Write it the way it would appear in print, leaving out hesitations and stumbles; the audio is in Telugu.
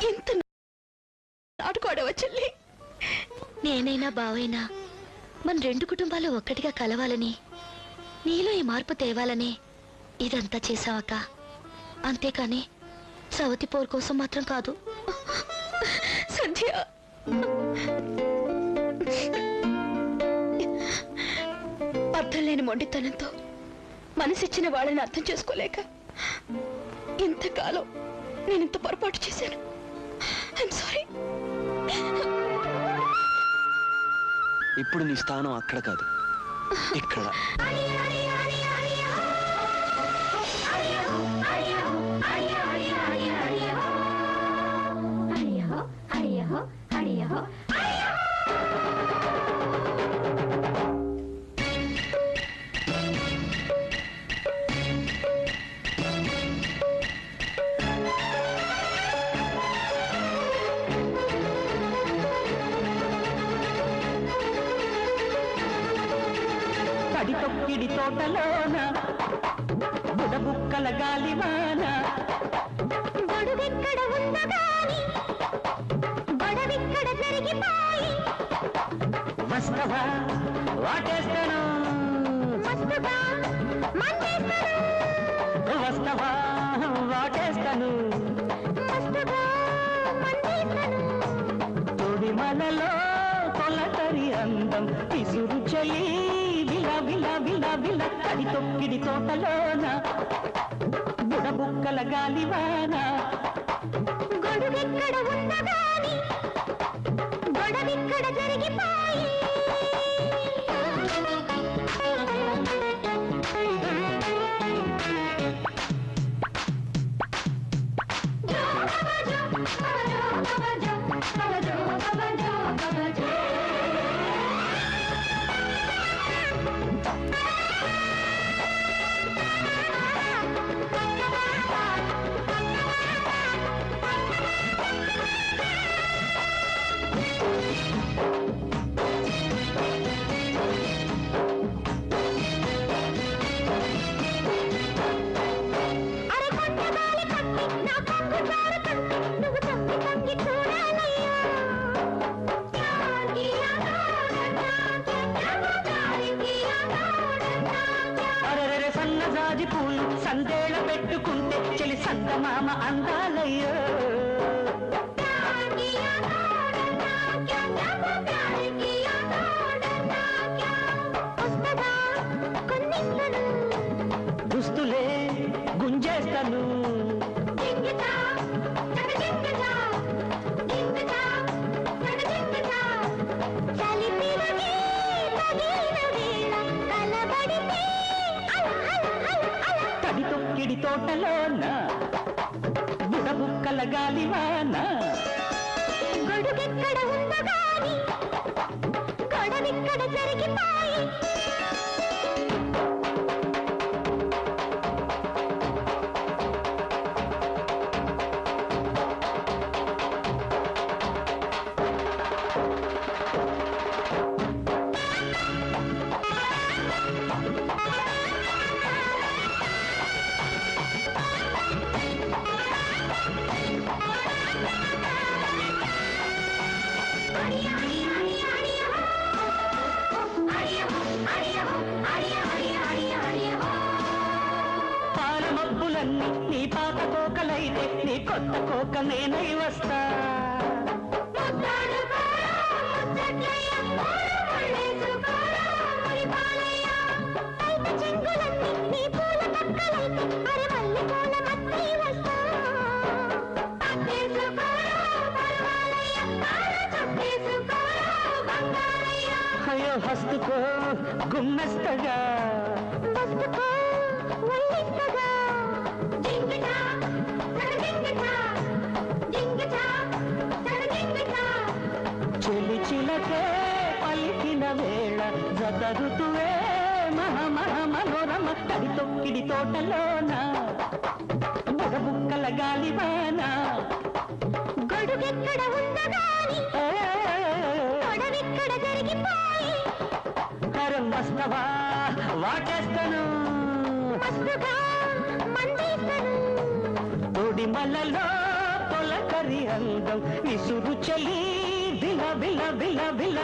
ఎంత నాటుకోడవ చెల్లి. నేనైనా బావైనా మన రెండు కుటుంబాలు ఒక్కటిగా కలవాలని, నీలో ఈ మార్పు తేవాలని ఇదంతా చేసావక్క. అంతేకాని సవతి పోరు కోసం మాత్రం కాదు. సంధ్య, అర్థం లేని మొండితనంతో మనసిచ్చిన వాళ్ళని అర్థం చేసుకోలేక ఇంతకాలం నేనింత పొరపాటు చేశాను. I'm sorry. ఇప్పుడు నీ స్థానం అక్కడ కాదు, ఇక్కడ. తొక్కిడి తోటలోన బుడబుక్కల గాలివాన గొడుగెక్కడ ఉన్నగాని గొడవిక్కడ జరిగిపోయి వస్తవా వాటేస్తాను, మస్తుగా మందేస్తాను, వస్తవా వాటేస్తాను, మస్తుగా మందేస్తాను. తొడి మనలో తొలకరి అందం పిసురు చలి విలా విలా విలా విలా. తడి తొక్కిడి తోటలోన బుడబుక్కల గాలివాన గొడుగెక్కడ ఉన్నగాని గొడవిక్కడ జరిగిపోయి సన్నజాజి పూలు సందేళ పెట్టుకుంటే చెలి సందమామ అందాలయ్యో. దుస్తులే గుంజేస్తాను, తడి తొక్కిడి తోటలోన బుడబుక్కల గాలివాన గొడుగెక్కడ ఉన్నగాని గొడవిక్కడ జరిగిపోయి పాల మబ్బులన్నీ నీ పాత కోకలైతే నీ కొత్త కోక నేనై వస్తా. అయ్యో హస్తుకో గుమ్మెస్తగా చెలి చిలకే పలికిన వేళ జతరుతువే మహ మహ మనోరమ. తడి తొక్కిడి తోటలోన బుడబుక్కల గాలివాన గొడుగెక్కడ ఉన్నగాని గొడవిక్కడ జరిగిపోయి వస్తవా వాటేస్తాను, మస్తుగా మందేస్తాను, తొడి మల్లలో తొలక అల్లరి అందం విసురు చలి బిల బిల బిల బిల